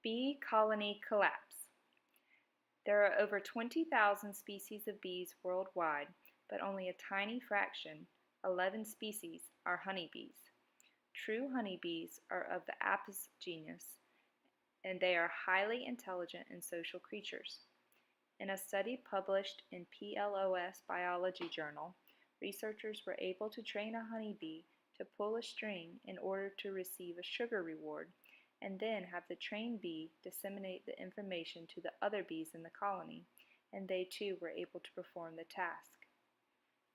Bee colony collapse. There are over 20,000 species of bees worldwide, but only a tiny fraction, 11 species, are honeybees. True honeybees are of the Apis genus, and they are highly intelligent and social creatures. In a study published in PLOS Biology Journal, researchers were able to train a honeybee to pull a string in order to receive a sugar reward, and then have the trained bee disseminate the information to the other bees in the colony, and they too were able to perform the task.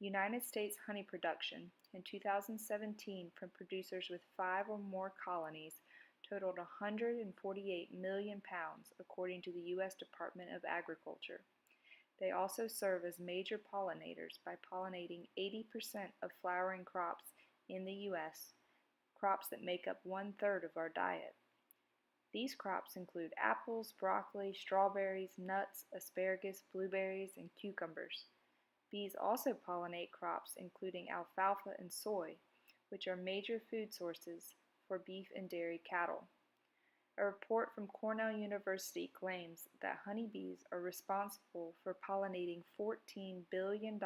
United States honey production in 2017 from producers with 5 or more colonies totaled 148 million pounds, according to the U.S. Department of Agriculture. They also serve as major pollinators by pollinating 80% of flowering crops in the U.S., crops that make up 1/3 of our diet. These crops include apples, broccoli, strawberries, nuts, asparagus, blueberries, and cucumbers. Bees also pollinate crops including alfalfa and soy, which are major food sources for beef and dairy cattle. A report from Cornell University claims that honeybees are responsible for pollinating $14 billion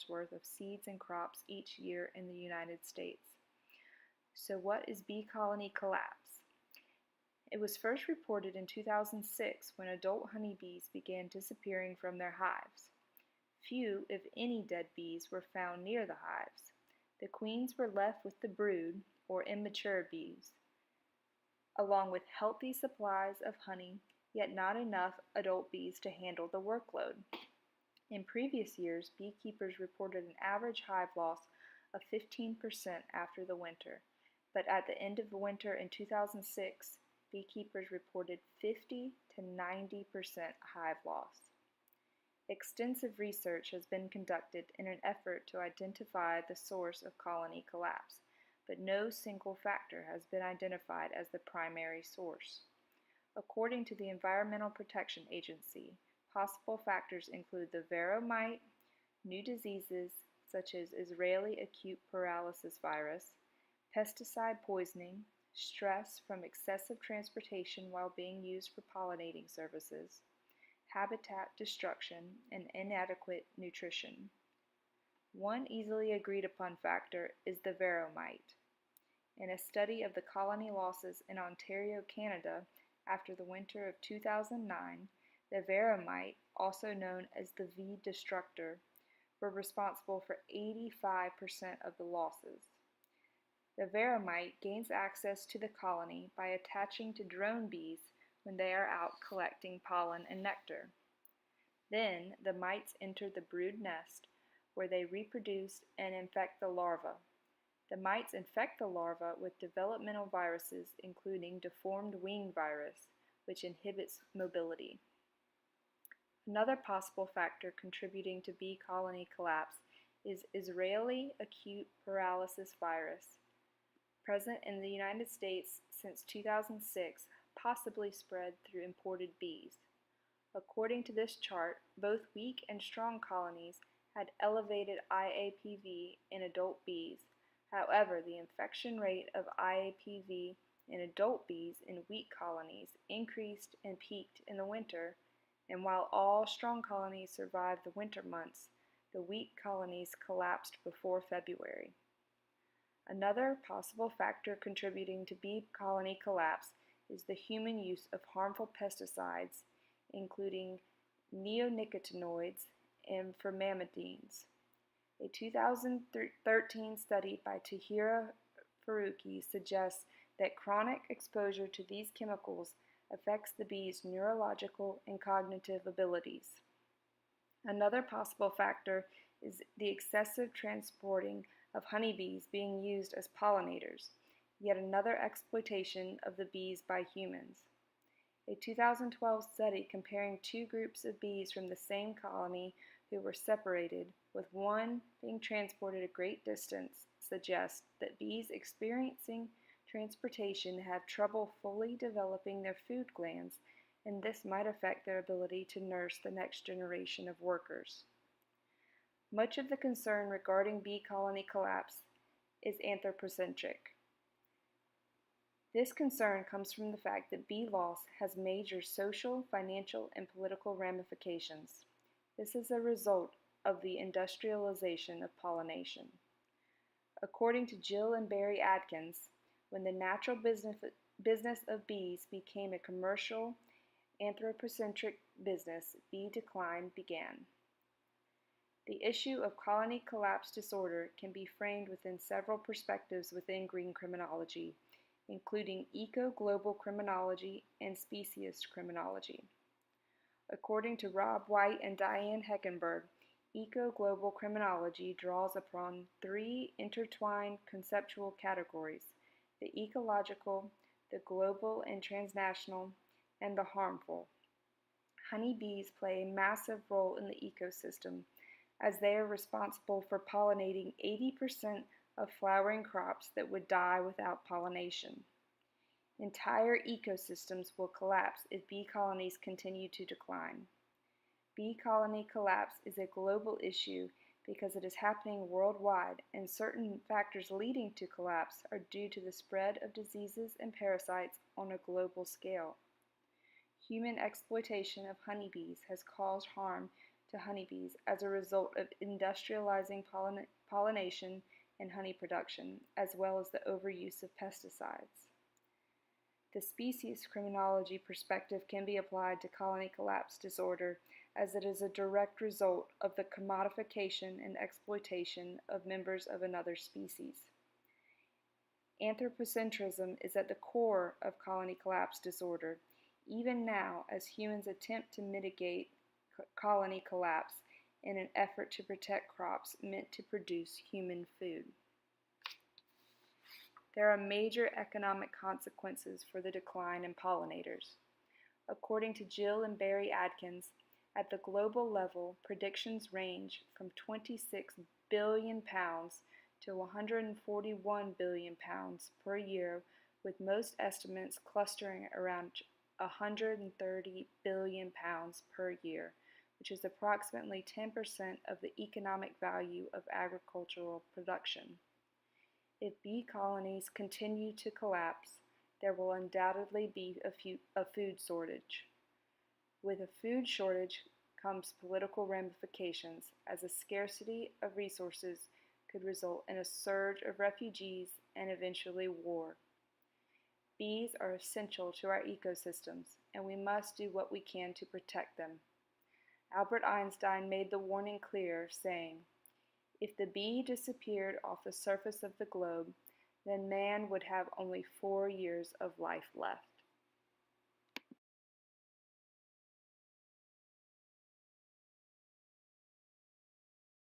worth of seeds and crops each year in the United States. So what is bee colony collapse? It was first reported in 2006 when adult honeybees began disappearing from their hives. Few, if any, dead bees were found near the hives. The queens were left with the brood, or immature bees, along with healthy supplies of honey, yet not enough adult bees to handle the workload. In previous years, beekeepers reported an average hive loss of 15% after the winter, but at the end of the winter in 2006, beekeepers reported 50 to 90% hive loss. Extensive research has been conducted in an effort to identify the source of colony collapse, but no single factor has been identified as the primary source. According to the Environmental Protection Agency, possible factors include the Vero mite, new diseases such as Israeli acute paralysis virus, pesticide poisoning, stress from excessive transportation while being used for pollinating services, habitat destruction, and inadequate nutrition. One easily agreed upon factor is the Vero mite. In a study of the colony losses in Ontario, Canada, after the winter of 2009, the Vero mite, also known as the V destructor, were responsible for 85% of the losses. The Vero mite gains access to the colony by attaching to drone bees when they are out collecting pollen and nectar. Then the mites enter the brood nest, where they reproduce and infect the larvae. The mites infect the larvae with developmental viruses including deformed wing virus, which inhibits mobility. Another possible factor contributing to bee colony collapse is Israeli acute paralysis virus, present in the United States since 2006, possibly spread through imported bees. According to this chart, both weak and strong colonies had elevated IAPV in adult bees. However, the infection rate of IAPV in adult bees in weak colonies increased and peaked in the winter, and while all strong colonies survived the winter months, the weak colonies collapsed before February. Another possible factor contributing to bee colony collapse is the human use of harmful pesticides, including neonicotinoids and formamidines. A 2013 study by Tahira Faruqi suggests that chronic exposure to these chemicals affects the bee's neurological and cognitive abilities. Another possible factor is the excessive transporting of honeybees being used as pollinators, yet another exploitation of the bees by humans. A 2012 study comparing two groups of bees from the same colony who were separated, with one being transported a great distance, suggests that bees experiencing transportation have trouble fully developing their food glands, and this might affect their ability to nurse the next generation of workers. Much of the concern regarding bee colony collapse is anthropocentric. This concern comes from the fact that bee loss has major social, financial, and political ramifications. This is a result of the industrialization of pollination. According to Jill and Barry Adkins, when the natural business of bees became a commercial, anthropocentric business, bee decline began. The issue of colony collapse disorder can be framed within several perspectives within green criminology, including eco-global criminology and speciesist criminology. According to Rob White and Diane Heckenberg, eco-global criminology draws upon three intertwined conceptual categories: the ecological, the global and transnational, and the harmful. Honeybees play a massive role in the ecosystem, as they are responsible for pollinating 80% of flowering crops that would die without pollination. Entire ecosystems will collapse if bee colonies continue to decline. Bee colony collapse is a global issue because it is happening worldwide, and certain factors leading to collapse are due to the spread of diseases and parasites on a global scale. Human exploitation of honeybees has caused harm to honeybees as a result of industrializing pollination and honey production, as well as the overuse of pesticides. The species criminology perspective can be applied to colony collapse disorder, as it is a direct result of the commodification and exploitation of members of another species. Anthropocentrism is at the core of colony collapse disorder, even now as humans attempt to mitigate colony collapse in an effort to protect crops meant to produce human food. There are major economic consequences for the decline in pollinators. According to Jill and Barry Adkins, at the global level, predictions range from 26 billion pounds to 141 billion pounds per year, with most estimates clustering around 130 billion pounds per year, which is approximately 10% of the economic value of agricultural production. If bee colonies continue to collapse, there will undoubtedly be a food shortage. With a food shortage comes political ramifications, as a scarcity of resources could result in a surge of refugees and eventually war. Bees are essential to our ecosystems, and we must do what we can to protect them. Albert Einstein made the warning clear, saying, "If the bee disappeared off the surface of the globe, then man would have only 4 years of life left."